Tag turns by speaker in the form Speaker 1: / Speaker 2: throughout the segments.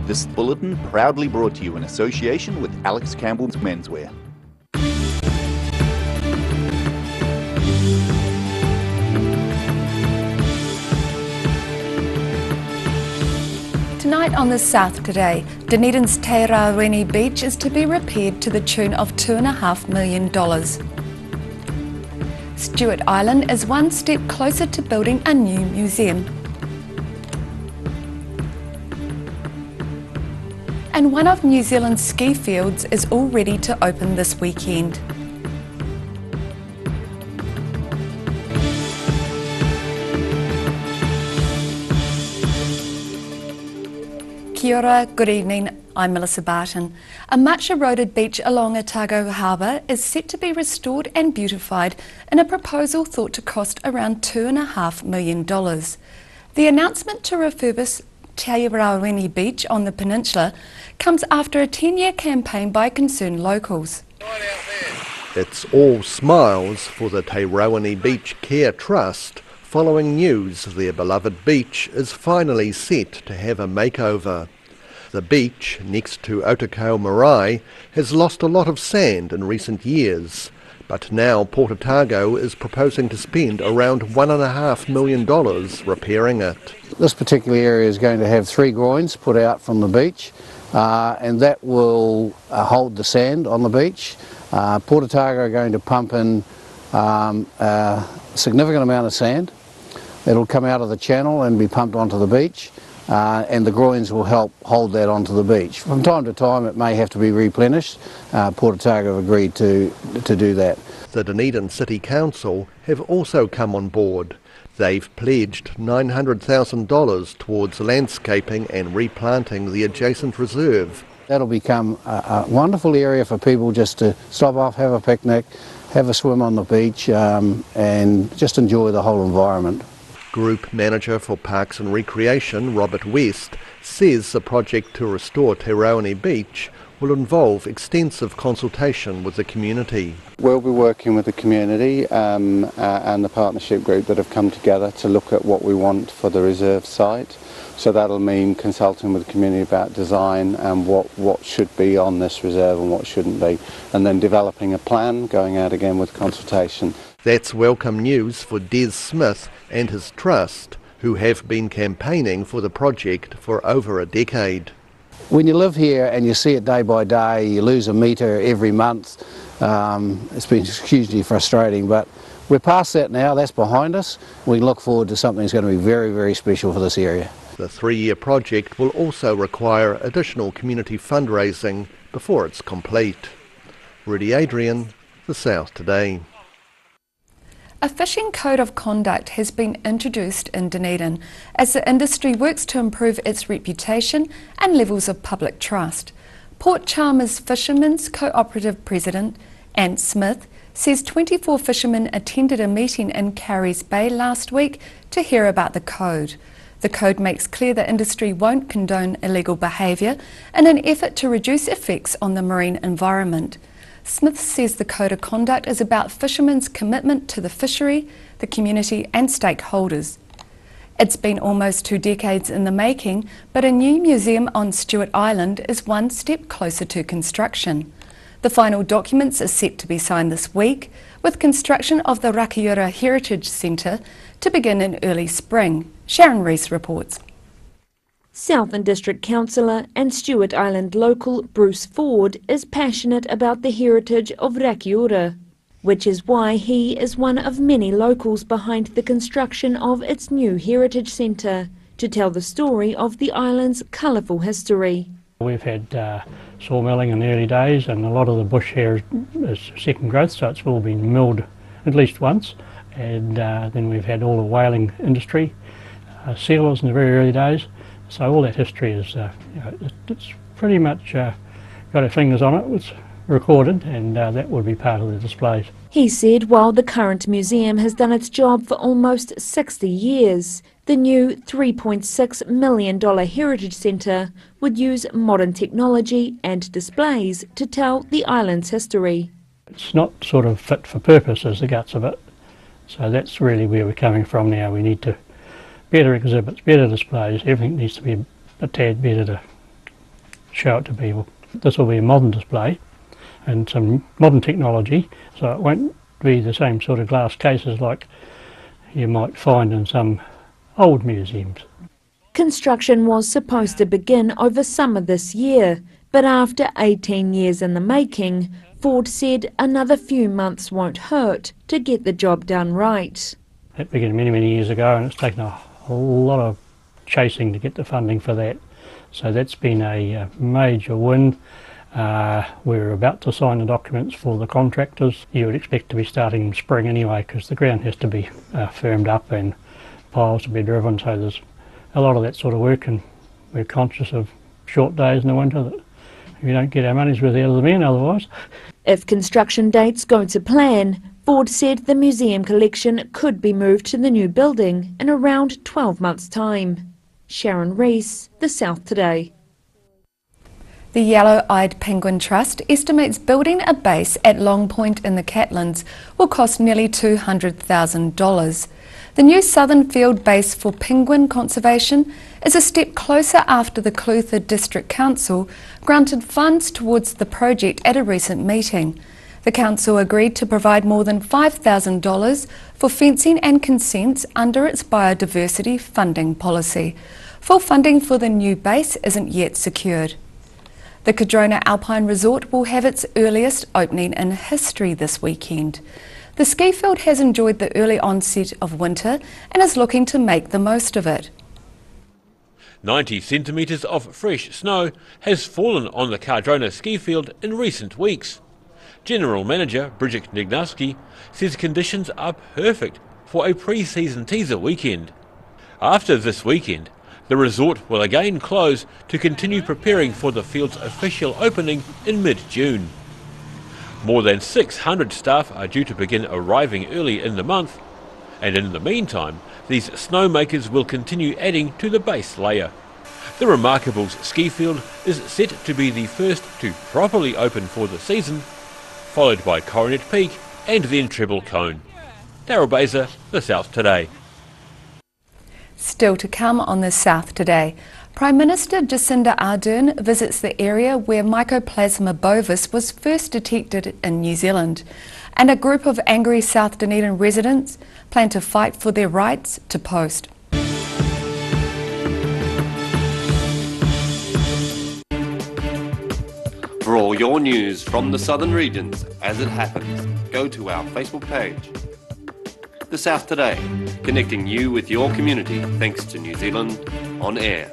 Speaker 1: This bulletin proudly brought to you in association with Alex Campbell's Menswear.
Speaker 2: Tonight on the South Today, Dunedin's Te Rauweni Beach is to be repaired to the tune of $2.5 million. Stewart Island is one step closer to building a new museum. And one of New Zealand's ski fields is all ready to open this weekend. Kia ora, good evening, I'm Melissa Barton. A much eroded beach along Otago Harbour is set to be restored and beautified in a proposal thought to cost around $2.5 million. The announcement to refurbish Te Rauweni Beach on the peninsula comes after a 10-year campaign by concerned locals.
Speaker 3: It's all smiles for the Te Rauweni Beach Care Trust following news their beloved beach is finally set to have a makeover. The beach, next to Otakau Marae, has lost a lot of sand in recent years, but now Port Otago is proposing to spend around $1.5 million repairing it.
Speaker 4: This particular area is going to have 3 groins put out from the beach, and that will hold the sand on the beach. Port Otago are going to pump in a significant amount of sand. It'll come out of the channel and be pumped onto the beach, and the groins will help hold that onto the beach. From time to time it may have to be replenished. Port Otago have agreed to do that.
Speaker 3: The Dunedin City Council have also come on board. They've pledged $900,000 towards landscaping and replanting the adjacent reserve.
Speaker 4: That'll become a wonderful area for people just to stop off, have a picnic, have a swim on the beach, and just enjoy the whole environment.
Speaker 3: Group Manager for Parks and Recreation, Robert West, says the project to restore Te Rauweni Beach will involve extensive consultation with the community.
Speaker 5: We'll be working with the community and the partnership group that have come together to look at what we want for the reserve site. So that'll mean consulting with the community about design and what should be on this reserve and what shouldn't be, and then developing a plan, going out again with consultation.
Speaker 3: That's welcome news for Des Smith and his trust, who have been campaigning for the project for over a decade.
Speaker 4: When you live here and you see it day by day, you lose a metre every month, it's been hugely frustrating, but we're past that now, that's behind us. We look forward to something that's going to be very, very special for this area.
Speaker 3: The 3-year project will also require additional community fundraising before it's complete. Rudy Adrian, The South Today.
Speaker 2: A fishing code of conduct has been introduced in Dunedin as the industry works to improve its reputation and levels of public trust. Port Chalmers Fishermen's Cooperative President, Ant Smith, says 24 fishermen attended a meeting in Carries Bay last week to hear about the code. The code makes clear the industry won't condone illegal behaviour in an effort to reduce effects on the marine environment. Smith says the Code of Conduct is about fishermen's commitment to the fishery, the community and stakeholders. It's been almost 2 decades in the making, but a new museum on Stewart Island is one step closer to construction. The final documents are set to be signed this week, with construction of the Rakiura Heritage Centre to begin in early spring. Sharon Rees reports.
Speaker 6: Southern District Councillor and Stewart Island local Bruce Ford is passionate about the heritage of Rakiura, which is why he is one of many locals behind the construction of its new heritage centre to tell the story of the island's colourful history.
Speaker 7: We've had sawmilling in the early days, and a lot of the bush here is second growth, so it's all been milled at least once, and then we've had all the whaling industry, sealers in the very early days. So all that history is, it's pretty much got our fingers on it. It's recorded, and that would be part of the displays.
Speaker 6: He said while the current museum has done its job for almost 60 years, the new $3.6 million Heritage Centre would use modern technology and displays to tell the island's history.
Speaker 7: It's not sort of fit for purpose as the guts of it, so that's really where we're coming from now. We need to better exhibits, better displays, everything needs to be a tad better to show it to people. This will be a modern display and some modern technology, so it won't be the same sort of glass cases like you might find in some old museums.
Speaker 6: Construction was supposed to begin over summer this year, but after 18 years in the making, Ford said another few months won't hurt to get the job done right.
Speaker 7: That began many, many years ago, and it's taken a whole lot of chasing to get the funding for that. So that's been a major win. We're about to sign the documents for the contractors. You would expect to be starting in spring anyway, because the ground has to be firmed up and piles to be driven, so there's a lot of that sort of work, and we're conscious of short days in the winter that we don't get our money's worth out of the men otherwise.
Speaker 6: If construction dates go to plan, Ford said the museum collection could be moved to the new building in around 12 months' time. Sharon Rees, The South Today.
Speaker 2: The Yellow-Eyed Penguin Trust estimates building a base at Long Point in the Catlins will cost nearly $200,000. The new Southern Field Base for Penguin Conservation is a step closer after the Clutha District Council granted funds towards the project at a recent meeting. The council agreed to provide more than $5,000 for fencing and consents under its biodiversity funding policy. Full funding for the new base isn't yet secured. The Cardrona Alpine Resort will have its earliest opening in history this weekend. The ski field has enjoyed the early onset of winter and is looking to make the most of it.
Speaker 8: 90 centimetres of fresh snow has fallen on the Cardrona ski field in recent weeks. General Manager Bridget Nignowski says conditions are perfect for a pre-season teaser weekend. After this weekend, the resort will again close to continue preparing for the field's official opening in mid-June. More than 600 staff are due to begin arriving early in the month, and in the meantime, these snowmakers will continue adding to the base layer. The Remarkables ski field is set to be the first to properly open for the season, followed by Coronet Peak and then Treble Cone. Daryl Baser, The South Today.
Speaker 2: Still to come on The South Today. Prime Minister Jacinda Ardern visits the area where Mycoplasma bovis was first detected in New Zealand. And a group of angry South Dunedin residents plan to fight for their rights to post.
Speaker 9: For all your news from the southern regions as it happens, go to our Facebook page. The South Today, connecting you with your community thanks to New Zealand On Air.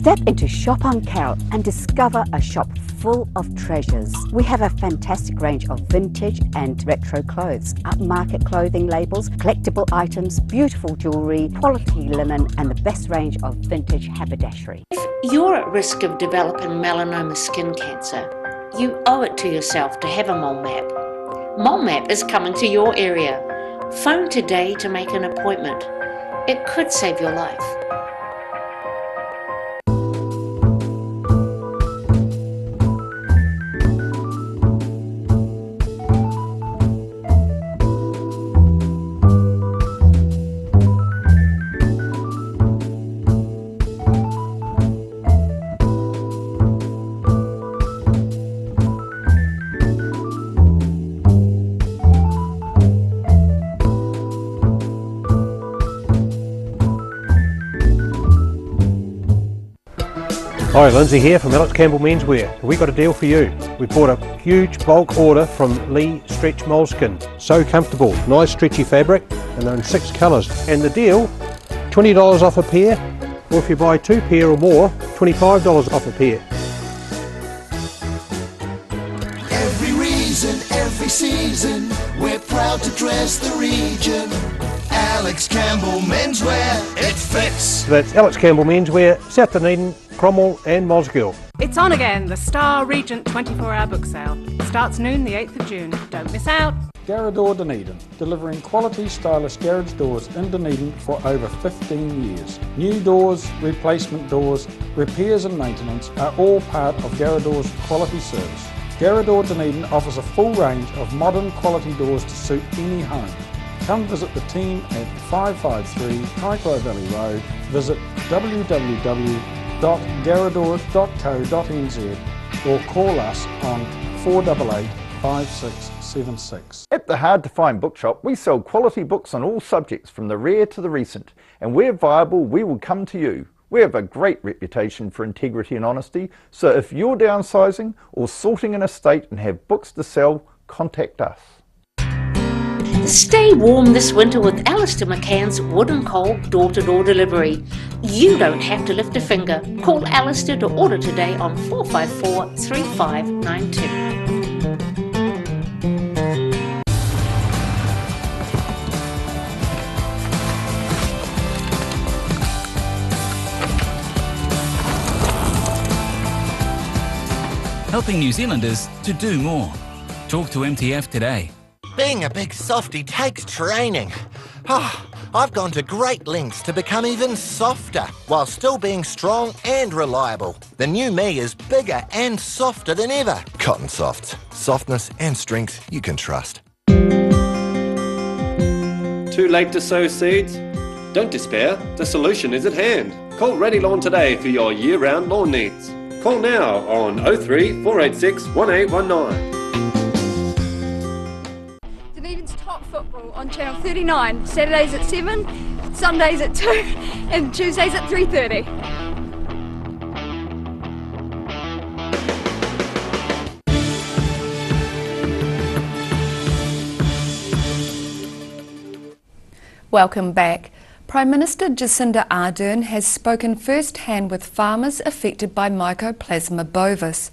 Speaker 10: Step into Shop on Carrot and discover a shop full of treasures. We have a fantastic range of vintage and retro clothes, upmarket clothing labels, collectible items, beautiful jewellery, quality linen and the best range of vintage haberdashery.
Speaker 11: If you're at risk of developing melanoma skin cancer, you owe it to yourself to have a mole map. Mole Map is coming to your area. Phone today to make an appointment. It could save your life.
Speaker 12: Hi, Lindsay here from Alex Campbell Menswear. We got a deal for you. We bought a huge bulk order from Lee Stretch Moleskin. So comfortable, nice stretchy fabric, and they're in 6 colours. And the deal, $20 off a pair, or if you buy 2 pair or more, $25 off a pair.
Speaker 13: Every reason, every season, we're proud to dress the region. Alex Campbell Menswear, it fits.
Speaker 12: So that's Alex Campbell Menswear, South Dunedin, Cromwell and Mosgiel.
Speaker 14: It's on again, the Star Regent 24-hour book sale. Starts noon the 8th of June. Don't miss out.
Speaker 15: Garrador Dunedin, delivering quality stylish garage doors in Dunedin for over 15 years. New doors, replacement doors, repairs and maintenance are all part of Garrador's quality service. Garrador Dunedin offers a full range of modern quality doors to suit any home. Come visit the team at 553 Kaikoura Valley Road. Visit www.garrador.com. shop.garradoors.co.nz or call us on 488 5676.
Speaker 1: At the Hard to Find Bookshop, we sell quality books on all subjects from the rare to the recent, and where viable, we will come to you. We have a great reputation for integrity and honesty, so if you're downsizing or sorting an estate and have books to sell, contact us.
Speaker 11: Stay warm this winter with Alistair McCann's Wooden Coal door-to-door delivery. You don't have to lift a finger. Call Alistair to order today on 454 3592.
Speaker 16: Helping New Zealanders to do more. Talk to MTF today.
Speaker 17: Being a big softie takes training. I've gone to great lengths to become even softer while still being strong and reliable. The new me is bigger and softer than ever.
Speaker 18: Cotton Softs. Softness and strength you can trust.
Speaker 9: Too late to sow seeds? Don't despair, the solution is at hand. Call Ready Lawn today for your year-round lawn needs. Call now on 03 486 1819.
Speaker 19: Dunedin's top football on Channel 39, Saturdays at 7, Sundays at 2 and Tuesdays at 3:30.
Speaker 2: Welcome back. Prime Minister Jacinda Ardern has spoken firsthand with farmers affected by Mycoplasma bovis.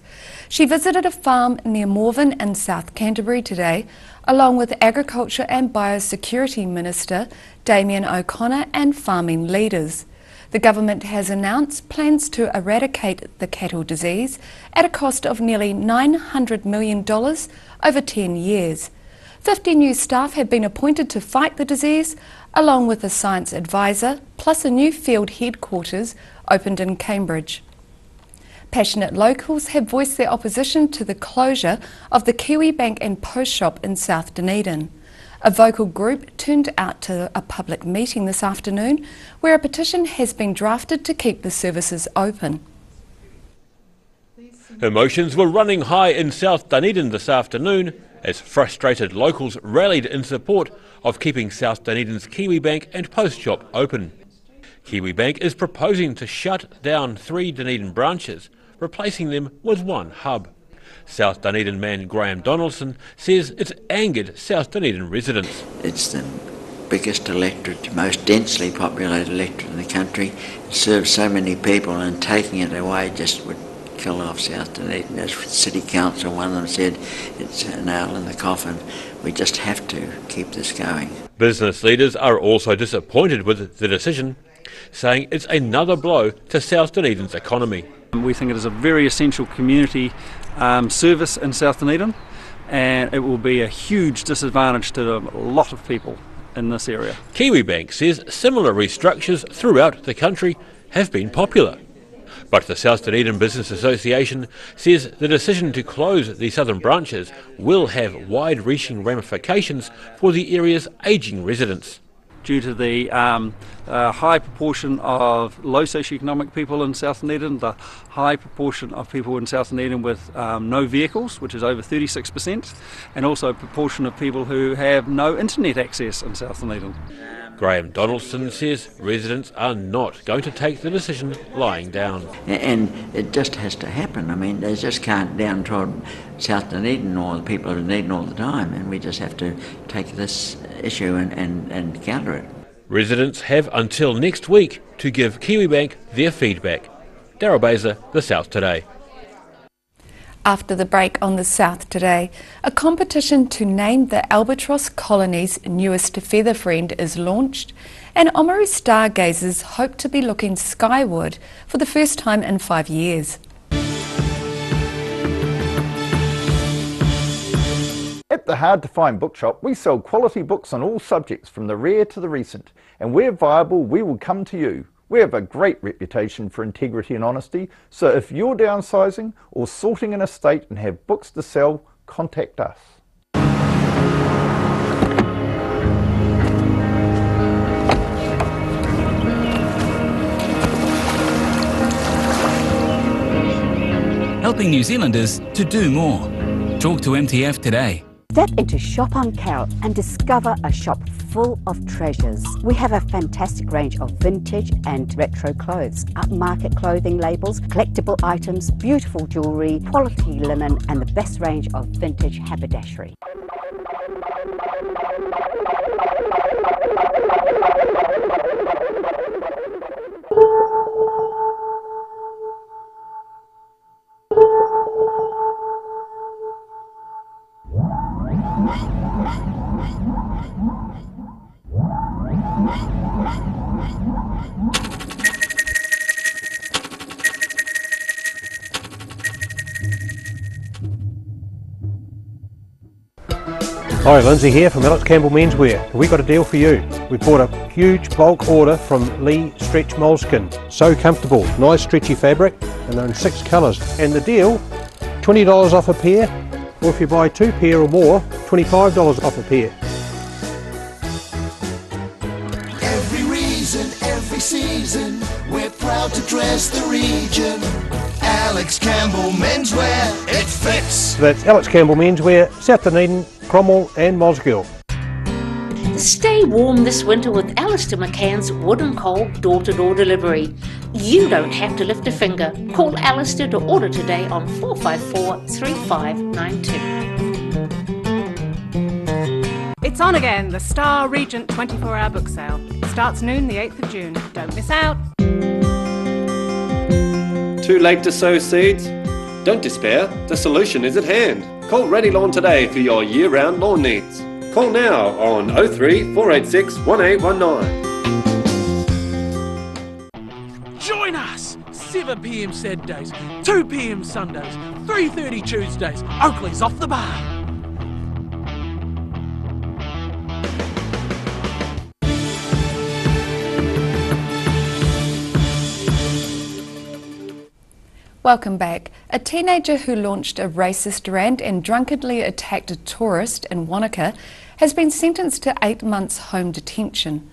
Speaker 2: She visited a farm near Morven in South Canterbury today, along with Agriculture and Biosecurity Minister Damien O'Connor and farming leaders. The government has announced plans to eradicate the cattle disease at a cost of nearly $900 million over 10 years. 50 new staff have been appointed to fight the disease, along with a science advisor, plus a new field headquarters opened in Cambridge. Passionate locals have voiced their opposition to the closure of the Kiwibank and Post Shop in South Dunedin. A vocal group turned out to a public meeting this afternoon where a petition has been drafted to keep the services open.
Speaker 8: Emotions were running high in South Dunedin this afternoon as frustrated locals rallied in support of keeping South Dunedin's Kiwibank and Post Shop open. Kiwibank is proposing to shut down 3 Dunedin branches, replacing them with one hub. South Dunedin man Graham Donaldson says it's angered South Dunedin residents.
Speaker 20: It's the biggest electorate, most densely populated electorate in the country. It serves so many people, and taking it away just would kill off South Dunedin. As City Council, one of them said, it's a nail in the coffin. We just have to keep this going.
Speaker 8: Business leaders are also disappointed with the decision, saying it's another blow to South Dunedin's economy.
Speaker 21: We think it is a very essential community service in South Dunedin, and it will be a huge disadvantage to a lot of people in this area.
Speaker 8: Kiwibank says similar restructures throughout the country have been popular. But the South Dunedin Business Association says the decision to close the southern branches will have wide-reaching ramifications for the area's ageing residents.
Speaker 21: Due to the high proportion of low socioeconomic people in South Dunedin, the high proportion of people in South Dunedin with no vehicles, which is over 36%, and also a proportion of people who have no internet access in South Dunedin.
Speaker 8: Graham Donaldson says residents are not going to take the decision lying down.
Speaker 20: And it just has to happen. I mean, they just can't downtrodden South Dunedin or the people of Dunedin all the time, and we just have to take this issue and counter it.
Speaker 8: Residents have until next week to give Kiwibank their feedback. Daryl Baser, The South Today.
Speaker 2: After the break on The South Today, a competition to name the albatross colony's newest feather friend is launched, and Oamaru stargazers hope to be looking skyward for the first time in 5 years.
Speaker 1: At the Hard to Find Bookshop, we sell quality books on all subjects from the rare to the recent, and where viable, we will come to you. We have a great reputation for integrity and honesty, so if you're downsizing or sorting an estate and have books to sell, contact us.
Speaker 16: helping New Zealanders to do more. Talk to MTF today.
Speaker 10: Step into Shop on Carrot and discover a shop full of treasures. We have a fantastic range of vintage and retro clothes, upmarket clothing labels, collectible items, beautiful jewellery, quality linen and the best range of vintage haberdashery.
Speaker 12: Hi, Lindsay here from Alex Campbell Menswear. We got a deal for you. We bought a huge bulk order from Lee Stretch Moleskin. So comfortable, nice stretchy fabric, and they're in 6 colours. And the deal, $20 off a pair, or if you buy 2 pair or more, $25 off a pair.
Speaker 13: Every reason, every season, we're proud to dress the region. Alex Campbell Menswear, it fits.
Speaker 12: So that's Alex Campbell Menswear, South Dunedin, Cromwell and Mosgiel.
Speaker 11: Stay warm this winter with Alistair McCann's Wood and Coal door-to-door delivery. You don't have to lift a finger. Call Alistair to order today on 454 3592.
Speaker 14: It's on again, the Star Regent 24-hour book sale. Starts noon the 8th of June. Don't miss out.
Speaker 9: Too late to sow seeds? Don't despair, the solution is at hand. Call Ready Lawn today for your year-round lawn needs. Call now on 03 486 1819.
Speaker 5: Join us! 7 p.m. Saturdays, 2 p.m. Sundays, 3:30 Tuesdays. Oakley's off the bar.
Speaker 2: Welcome back. A teenager who launched a racist rant and drunkenly attacked a tourist in Wanaka has been sentenced to 8 months home detention.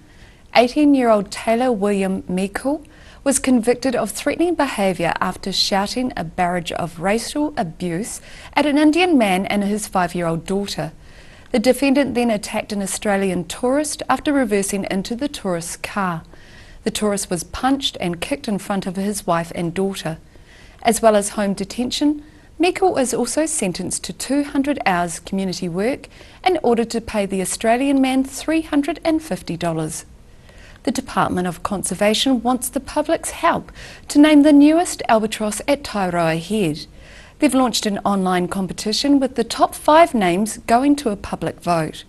Speaker 2: 18-year-old Taylor William Meikle was convicted of threatening behaviour after shouting a barrage of racial abuse at an Indian man and his 5-year-old daughter. The defendant then attacked an Australian tourist after reversing into the tourist's car. The tourist was punched and kicked in front of his wife and daughter. As well as home detention, Meikle is also sentenced to 200 hours community work in order to pay the Australian man $350. The Department of Conservation wants the public's help to name the newest albatross at Tairoa Head. They've launched an online competition with the top 5 names going to a public vote.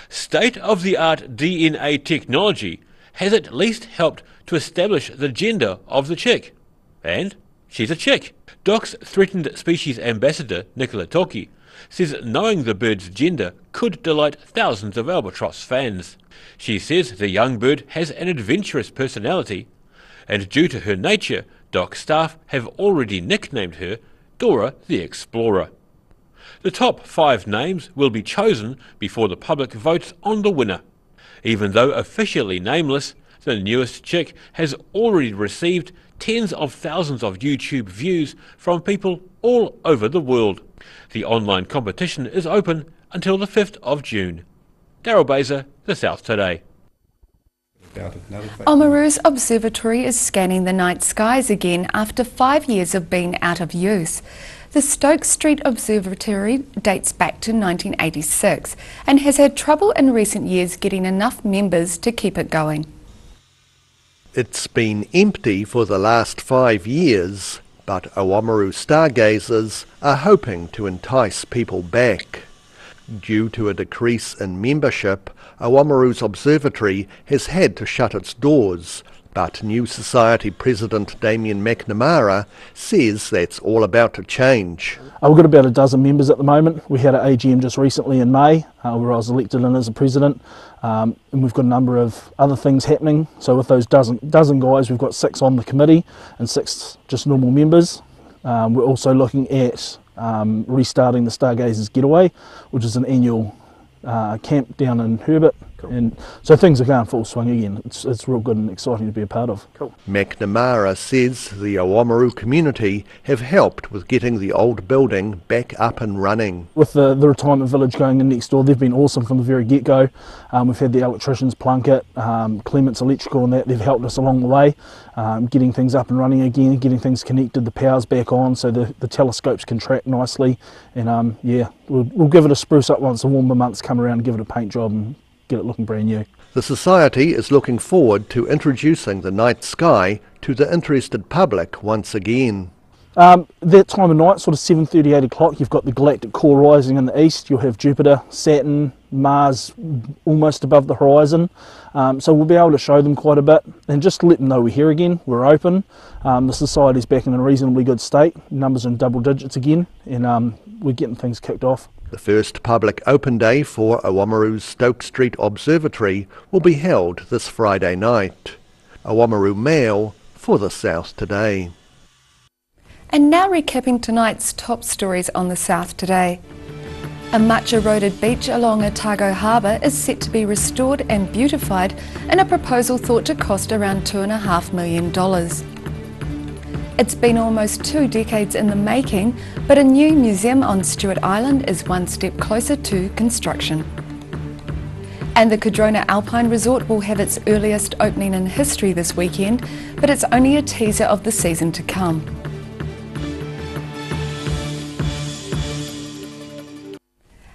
Speaker 8: State-of-the-art DNA technology has at least helped to establish the gender of the chick. And she's a chick. DOC's Threatened Species Ambassador, Nicola Toki, says knowing the bird's gender could delight thousands of albatross fans. She says the young bird has an adventurous personality, and due to her nature, DOC staff have already nicknamed her Dora the Explorer. The top 5 names will be chosen before the public votes on the winner. Even though officially nameless, the newest chick has already received tens of thousands of YouTube views from people all over the world. The online competition is open until the 5th of June. Daryl Baser, The South Today.
Speaker 2: Oamaru's observatory is scanning the night skies again after 5 years of being out of use. The Stokes Street Observatory dates back to 1986 and has had trouble in recent years getting enough members to keep it going.
Speaker 3: It's been empty for the last 5 years, but Oamaru stargazers are hoping to entice people back. Due to a decrease in membership, Oamaru's observatory has had to shut its doors, but New Society President Damien McNamara says that's all about to change.
Speaker 22: We've got about a dozen members at the moment. We had an AGM just recently in May where I was elected in as a president, and we've got a number of other things happening. So with those dozen guys, we've got 6 on the committee and 6 just normal members. We're also looking at restarting the Stargazers Getaway, which is an annual camp down in Herbert And so things are going full swing again. It's real good and exciting to be a part of.
Speaker 3: Cool. McNamara says the Oamaru community have helped with getting the old building back up and running.
Speaker 22: With the retirement village going in next door, they've been awesome from the very get-go. We've had the electricians Plunkett, Clements Electrical and that, they've helped us along the way, getting things up and running again, getting things connected, the power's back on so the telescopes can track nicely, and yeah, we'll give it a spruce up once the warmer months come around, give it a paint job and get it looking brand new.
Speaker 3: The Society is looking forward to introducing the night sky to the interested public once again.
Speaker 22: That time of night, sort of 7:30, 8 o'clock, you've got the galactic core rising in the east. You'll have Jupiter, Saturn, Mars almost above the horizon. So we'll be able to show them quite a bit and just let them know we're here again, we're open. The Society's back in a reasonably good state, numbers in double digits again, and we're getting things kicked off.
Speaker 3: The first public open day for Oamaru's Stoke Street Observatory will be held this Friday night. Oamaru Mail for the South Today.
Speaker 2: And now recapping tonight's top stories on the South Today. A much eroded beach along Otago Harbour is set to be restored and beautified in a proposal thought to cost around $2.5 million. It's been almost 2 decades in the making, but a new museum on Stewart Island is one step closer to construction. And the Cardrona Alpine Resort will have its earliest opening in history this weekend, but it's only a teaser of the season to come.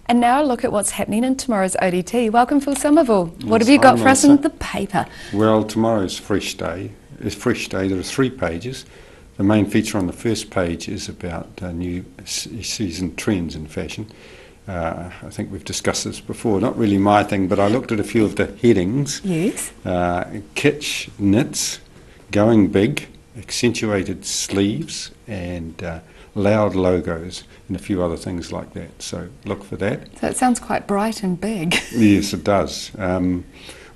Speaker 2: And now a look at what's happening in tomorrow's ODT. Welcome, Phil Somerville. What have you got for us in the paper?
Speaker 4: Well, tomorrow's Fresh Day. It's Fresh Day. There are 3 pages. The main feature on the first page is about new season trends in fashion. I think we've discussed this before. Not really my thing, but I looked at a few of the headings.
Speaker 2: Yes.
Speaker 4: Kitsch knits, going big, accentuated sleeves, and loud logos, and a few other things like that. So look for that.
Speaker 2: So it sounds quite bright and big.
Speaker 4: Yes, it does.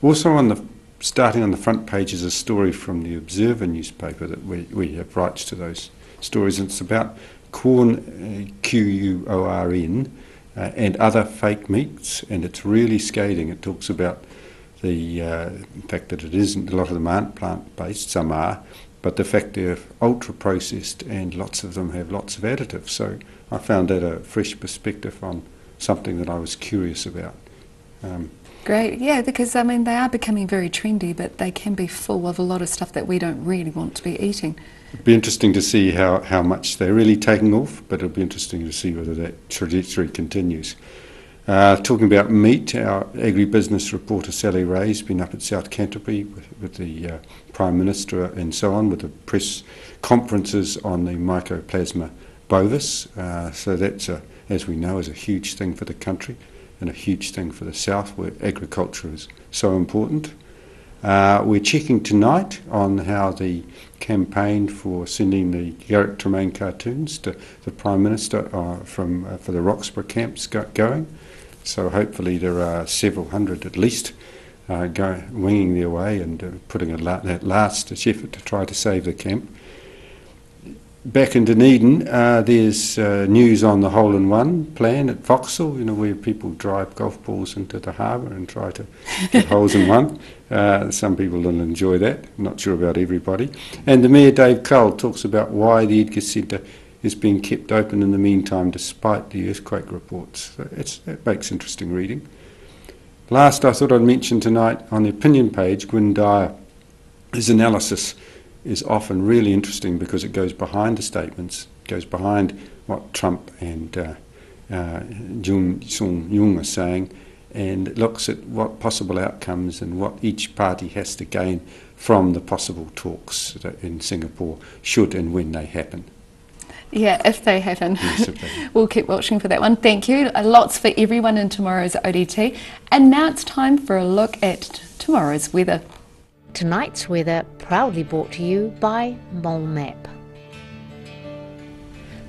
Speaker 4: Also starting on the front page is a story from the Observer newspaper that we have rights to those stories. And it's about corn, Q-U-O-R-N, and other fake meats, and it's really scathing. It talks about the fact that it isn't, a lot of them aren't plant-based, some are, but the fact they're ultra-processed and lots of them have lots of additives. So I found that a fresh perspective on something that I was curious about.
Speaker 2: Great, yeah, because I mean they are becoming very trendy, but they can be full of a lot of stuff that we don't really want to be eating.
Speaker 4: It'd be interesting to see how much they're really taking off, but it'll be interesting to see whether that trajectory continues. Talking about meat, our agribusiness reporter Sally Ray's been up at South Canterbury with the Prime Minister and so on, with the press conferences on the Mycoplasma bovis. So that's, as we know, is a huge thing for the country and a huge thing for the South, where agriculture is so important. We're checking tonight on how the campaign for sending the Garrick Tremaine cartoons to the Prime Minister for the Roxburgh camps going. So hopefully there are several hundred at least winging their way and putting that last-ditch effort to try to save the camp. Back in Dunedin, there's news on the hole-in-one plan at Vauxhall, where people drive golf balls into the harbour and try to get holes in one. Some people will enjoy that. I'm not sure about everybody. And the Mayor, Dave Cull, talks about why the Edgar Centre is being kept open in the meantime despite the earthquake reports. So that makes interesting reading. Last, I thought I'd mention tonight on the opinion page, Gwyn Dyer, his analysis is often really interesting because it goes behind the statements, goes behind what Trump and Jun Sung-yung are saying, and looks at what possible outcomes and what each party has to gain from the possible talks in Singapore, should and when they happen.
Speaker 2: Yeah, if they happen.
Speaker 4: Yes, if they happen.
Speaker 2: We'll keep watching for that one. Thank you. Lots for everyone in tomorrow's ODT. And now it's time for a look at tomorrow's weather.
Speaker 11: Tonight's weather proudly brought to you by Mole Map.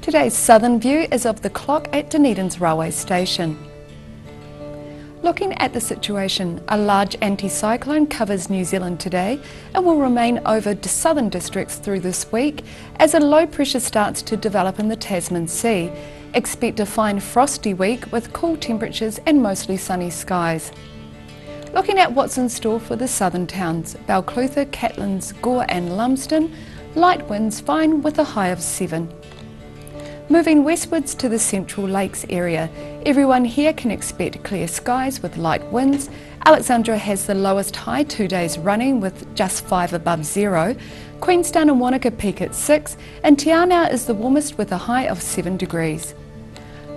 Speaker 2: Today's southern view is of the clock at Dunedin's railway station. Looking at the situation, a large anticyclone covers New Zealand today and will remain over the southern districts through this week as a low pressure starts to develop in the Tasman Sea. Expect a fine frosty week with cool temperatures and mostly sunny skies. Looking at what's in store for the southern towns, Balclutha, Catlins, Gore and Lumsden, light winds fine with a high of 7. Moving westwards to the Central Lakes area, everyone here can expect clear skies with light winds. Alexandra has the lowest high 2 days running with just 5 above 0. Queenstown and Wanaka peak at 6, and Te Anau is the warmest with a high of 7 degrees.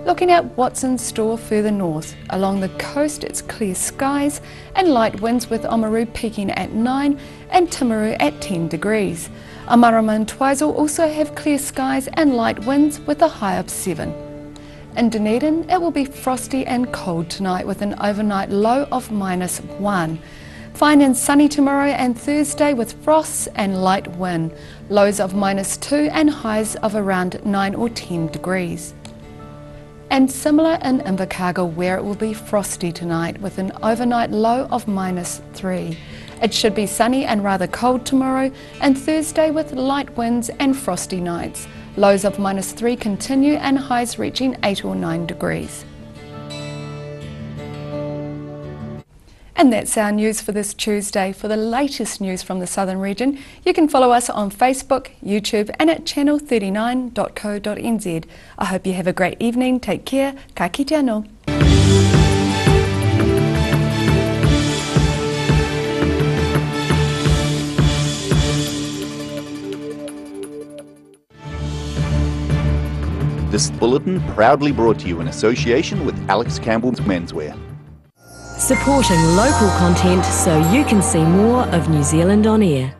Speaker 2: Looking at what's in store further north, along the coast it's clear skies and light winds with Oamaru peaking at 9 and Timaru at 10 degrees. Amarama and Twizel also have clear skies and light winds with a high of 7. In Dunedin it will be frosty and cold tonight with an overnight low of -1. Fine and sunny tomorrow and Thursday with frosts and light wind, lows of -2 and highs of around 9 or 10 degrees. And similar in Invercargill where it will be frosty tonight with an overnight low of -3. It should be sunny and rather cold tomorrow and Thursday with light winds and frosty nights. Lows of -3 continue and highs reaching 8 or 9 degrees. And that's our news for this Tuesday. For the latest news from the Southern region, you can follow us on Facebook, YouTube and at channel39.co.nz. I hope you have a great evening. Take care. Ka kite anō.
Speaker 6: This bulletin proudly brought to you in association with Alex Campbell's Menswear.
Speaker 7: Supporting local content so you can see more of New Zealand on air.